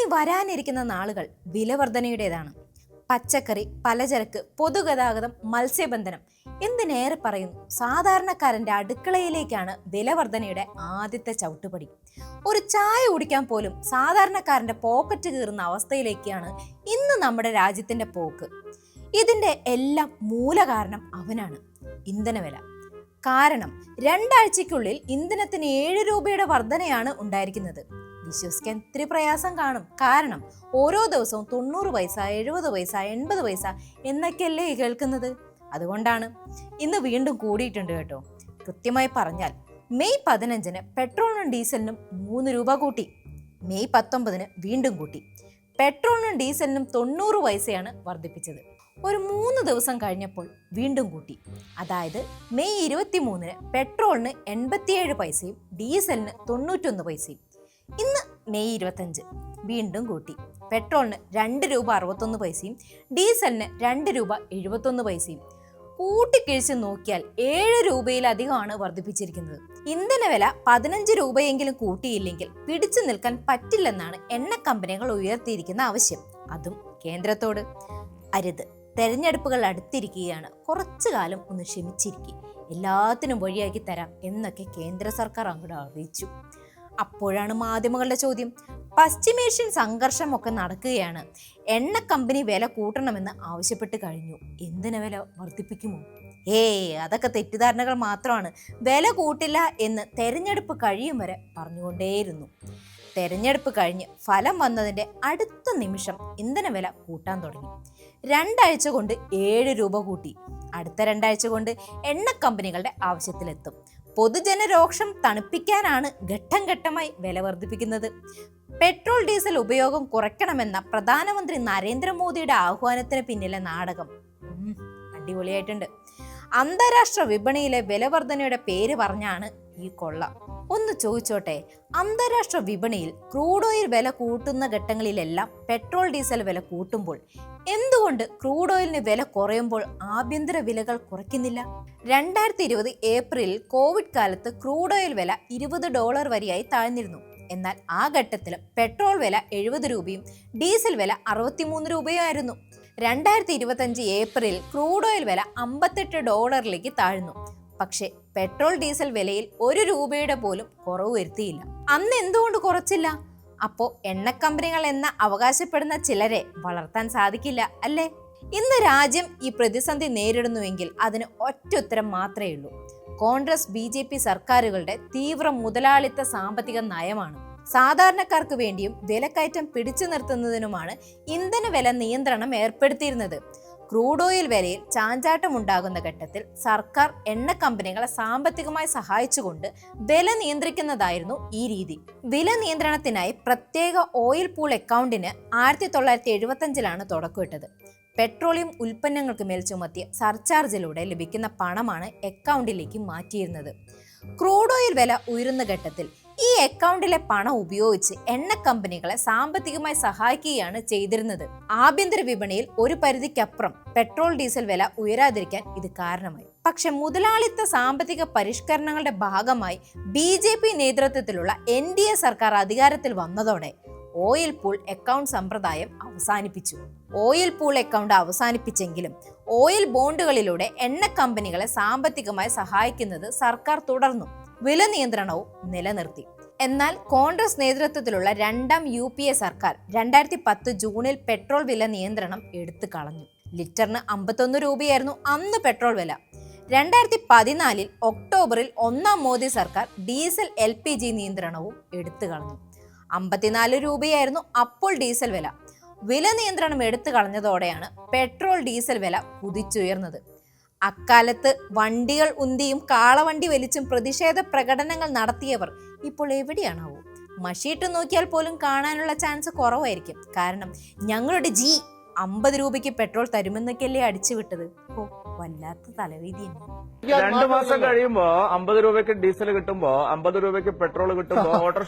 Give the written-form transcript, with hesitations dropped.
ഇനി വരാനിരിക്കുന്ന നാളുകൾ വിലവർധനയുടേതാണ്. പച്ചക്കറി, പലചരക്ക്, പൊതുഗതാഗതം, മത്സ്യബന്ധനം എന്തിനേറെ പറയുന്നു, സാധാരണക്കാരന്റെ അടുക്കളയിലേക്കാണ് വിലവർധനയുടെ ആദ്യത്തെ ചവിട്ടുപടി. ഒരു ചായ കുടിക്കാൻ പോലും സാധാരണക്കാരന്റെ പോക്കറ്റ് കീറുന്ന അവസ്ഥയിലേക്കാണ് ഇന്ന് നമ്മുടെ രാജ്യത്തിന്റെ പോക്ക്. ഇതിന്റെ എല്ലാം മൂലകാരണം അവനാണ്, ഇന്ധനവില. കാരണം 2 ആഴ്ചയ്ക്കുള്ളിൽ ഇന്ധനത്തിന് 7 രൂപയുടെ വർധനയാണ് ഉണ്ടായിരിക്കുന്നത്. വിശ്വസിക്കാൻ ഇത്തിരി പ്രയാസം കാണും. കാരണം ഓരോ ദിവസവും 90 പൈസ, 70 പൈസ, 80 പൈസ എന്നൊക്കെയല്ലേ കേൾക്കുന്നത്. അതുകൊണ്ടാണ് ഇന്ന് വീണ്ടും കൂടിയിട്ടുണ്ട് കേട്ടോ. കൃത്യമായി പറഞ്ഞാൽ മെയ് 15-ന് പെട്രോളിനും ഡീസലിനും 3 രൂപ കൂട്ടി. മെയ് 19-ന് വീണ്ടും കൂട്ടി. പെട്രോളിനും ഡീസലിനും 90 പൈസയാണ് വർദ്ധിപ്പിച്ചത്. ഒരു 3 ദിവസം കഴിഞ്ഞപ്പോൾ വീണ്ടും കൂട്ടി. അതായത് മെയ് 23-ന് പെട്രോളിന് 87 പൈസയും ഡീസലിന് 91 പൈസയും. ഇന്ന് മെയ് 25 വീണ്ടും കൂട്ടി. പെട്രോളിന് 2 രൂപ 61 പൈസയും ഡീസലിന് 2 രൂപ 71 പൈസയും. കൂട്ടിക്കിഴിച്ച് നോക്കിയാൽ 7 രൂപയിലധികമാണ് വർദ്ധിപ്പിച്ചിരിക്കുന്നത്. ഇന്ധനവില 15 രൂപയെങ്കിലും കൂട്ടിയില്ലെങ്കിൽ പിടിച്ചു നിൽക്കാൻ പറ്റില്ലെന്നാണ് എണ്ണ കമ്പനികൾ ഉയർത്തിയിരിക്കുന്ന ആവശ്യം. അതും കേന്ദ്രത്തോട്. അരുത്, തെരഞ്ഞെടുപ്പുകൾ അടുത്തിരിക്കുകയാണ്, കുറച്ചു കാലം ഒന്ന് ക്ഷമിച്ചിരിക്കുക, എല്ലാത്തിനും വഴിയാക്കി തരാം എന്നൊക്കെ കേന്ദ്ര സർക്കാർ അങ്ങോട്ട് അറിയിച്ചു. അപ്പോഴാണ് മാധ്യമങ്ങളുടെ ചോദ്യം. പശ്ചിമേഷ്യൻ സംഘർഷമൊക്കെ നടക്കുകയാണ്, എണ്ണ കമ്പനി വില കൂട്ടണമെന്ന് ആവശ്യപ്പെട്ട് കഴിഞ്ഞു, എന്തിനു വില വർദ്ധിപ്പിക്കുമോ? അതൊക്കെ തെറ്റിദ്ധാരണകൾ മാത്രമാണ്, വില കൂട്ടില്ല എന്ന് തെരഞ്ഞെടുപ്പ് കഴിയും വരെ പറഞ്ഞുകൊണ്ടേയിരുന്നു. തെരഞ്ഞെടുപ്പ് കഴിഞ്ഞ് ഫലം വന്നതിൻ്റെ അടുത്ത നിമിഷം ഇന്ധനവില കൂട്ടാൻ തുടങ്ങി. 2 ആഴ്ച കൊണ്ട് 7 രൂപ കൂട്ടി. അടുത്ത 2 ആഴ്ച കൊണ്ട് എണ്ണ കമ്പനികളുടെ ആവശ്യത്തിലെത്തും. പൊതുജനരോക്ഷം തണുപ്പിക്കാനാണ് ഘട്ടം ഘട്ടമായി വില വർദ്ധിപ്പിക്കുന്നത്. പെട്രോൾ ഡീസൽ ഉപയോഗം കുറയ്ക്കണമെന്ന പ്രധാനമന്ത്രി നരേന്ദ്രമോദിയുടെ ആഹ്വാനത്തിന് പിന്നിലെ നാടകം അടിപൊളിയായിട്ടുണ്ട്. അന്താരാഷ്ട്ര വിപണിയിലെ വിലവർധനയുടെ പേര് പറഞ്ഞാണ് ഈ കൊള്ള. ഒന്ന് ചോദിച്ചോട്ടെ, അന്താരാഷ്ട്ര വിപണിയിൽ ക്രൂഡ് ഓയിൽ വില കൂട്ടുന്ന ഘട്ടങ്ങളിലെല്ലാം പെട്രോൾ ഡീസൽ വില കൂട്ടുമ്പോൾ എന്തുകൊണ്ട് ക്രൂഡ് ഓയിലിന് വില കുറയുമ്പോൾ ആഭ്യന്തര വിലകൾ കുറയ്ക്കുന്നില്ല? 2020 ഏപ്രിലിൽ കോവിഡ് കാലത്ത് ക്രൂഡ് ഓയിൽ വില $20 വരെയായി താഴ്ന്നിരുന്നു. എന്നാൽ ആ ഘട്ടത്തിൽ പെട്രോൾ വില 70 രൂപയും ഡീസൽ വില 63 രൂപയുമായിരുന്നു. 2025 ഏപ്രിലിൽ ക്രൂഡ് ഓയിൽ വില $58 താഴ്ന്നു. പക്ഷേ പെട്രോൾ ഡീസൽ വിലയിൽ 1 രൂപയുടെ പോലും കുറവ് വരുത്തിയില്ല. അന്ന് എന്തുകൊണ്ട് കുറച്ചില്ല? അപ്പോ എണ്ണക്കമ്പനികൾ എന്ന അവകാശപ്പെടുന്ന ചിലരെ വളർത്താൻ സാധിക്കില്ല അല്ലേ? ഇന്ന് രാജ്യം ഈ പ്രതിസന്ധി നേരിടുന്നുവെങ്കിൽ അതിന് ഒറ്റ ഉത്തരം മാത്രമേ ഉള്ളൂ. കോൺഗ്രസ് BJP സർക്കാരുകളുടെ തീവ്ര മുതലാളിത്ത സാമ്പത്തിക നയമാണ്. സാധാരണക്കാർക്ക് വേണ്ടിയും വിലക്കയറ്റം പിടിച്ചു നിർത്തുന്നതിനുമാണ് ഇന്ധന വില നിയന്ത്രണം ഏർപ്പെടുത്തിയിരുന്നത്. ക്രൂഡ് ഓയിൽ വിലയിൽ ചാഞ്ചാട്ടമുണ്ടാകുന്ന ഘട്ടത്തിൽ സർക്കാർ എണ്ണ കമ്പനികളെ സാമ്പത്തികമായി സഹായിച്ചുകൊണ്ട് വില നിയന്ത്രിക്കുന്നതായിരുന്നു ഈ രീതി. വില നിയന്ത്രണത്തിനായി പ്രത്യേക ഓയിൽ പൂൾ അക്കൗണ്ടിന് 1975-ലാണ് തുടക്കമിട്ടത്. പെട്രോളിയം ഉൽപ്പന്നങ്ങൾക്ക് മേൽ ചുമത്തിയ സർചാർജിലൂടെ ലഭിക്കുന്ന പണമാണ് അക്കൗണ്ടിലേക്ക് മാറ്റിയിരുന്നത്. ക്രൂഡ് ഓയിൽ വില ഉയരുന്ന ഘട്ടത്തിൽ ഈ അക്കൗണ്ടിലെ പണം ഉപയോഗിച്ച് എണ്ണ കമ്പനികളെ സാമ്പത്തികമായി സഹായിക്കുകയാണ് ചെയ്തിരുന്നത്. ആഭ്യന്തര വിപണിയിൽ ഒരു പരിധിക്കപ്പുറം പെട്രോൾ ഡീസൽ വില ഉയരാതിരിക്കാൻ ഇത് കാരണമായി. പക്ഷെ മുതലാളിത്ത സാമ്പത്തിക പരിഷ്കരണങ്ങളുടെ ഭാഗമായി BJP നേതൃത്വത്തിലുള്ള NDA സർക്കാർ അധികാരത്തിൽ വന്നതോടെ ഓയിൽ പൂൾ അക്കൗണ്ട് സമ്പ്രദായം അവസാനിപ്പിച്ചു. ഓയിൽ പൂൾ അക്കൗണ്ട് അവസാനിപ്പിച്ചെങ്കിലും ഓയിൽ ബോണ്ടുകളിലൂടെ എണ്ണ കമ്പനികളെ സാമ്പത്തികമായി സഹായിക്കുന്നത് സർക്കാർ തുടർന്നു. വില നിയന്ത്രണവും നിലനിർത്തി. എന്നാൽ കോൺഗ്രസ് നേതൃത്വത്തിലുള്ള 2ാം UPA സർക്കാർ 2010 ജൂണിൽ പെട്രോൾ വില നിയന്ത്രണം എടുത്തു കളഞ്ഞു. ലിറ്ററിന് 51 രൂപയായിരുന്നു അന്ന് പെട്രോൾ വില. 2014 ഒക്ടോബറിൽ 1ാം മോദി സർക്കാർ ഡീസൽ LPG നിയന്ത്രണവും എടുത്തു കളഞ്ഞു. 54 രൂപയായിരുന്നു അപ്പോൾ ഡീസൽ വില. വില നിയന്ത്രണം എടുത്തു കളഞ്ഞതോടെയാണ് പെട്രോൾ ഡീസൽ വില കുതിച്ചുയർന്നത്. അക്കാലത്ത് വണ്ടികൾ ഉന്തിയും കാളവണ്ടി വലിച്ചും പ്രതിഷേധ പ്രകടനങ്ങൾ നടത്തിയവർ ഇപ്പോൾ എവിടെയാണാവോ? മഷിയിട്ട് നോക്കിയാൽ പോലും കാണാനുള്ള ചാൻസ് കുറവായിരിക്കും. കാരണം ഞങ്ങളുടെ 50 രൂപയ്ക്ക് പെട്രോൾ തരുമെന്നൊക്കെയല്ലേ അടിച്ചു വിട്ടത്. വല്ലാത്ത തലവേദി തന്നെ. 2 മാസം കഴിയുമ്പോ 50 രൂപയ്ക്ക് ഡീസൽ കിട്ടുമ്പോ 50 രൂപയ്ക്ക് പെട്രോൾ കിട്ടുമ്പോ ഓട്ടോ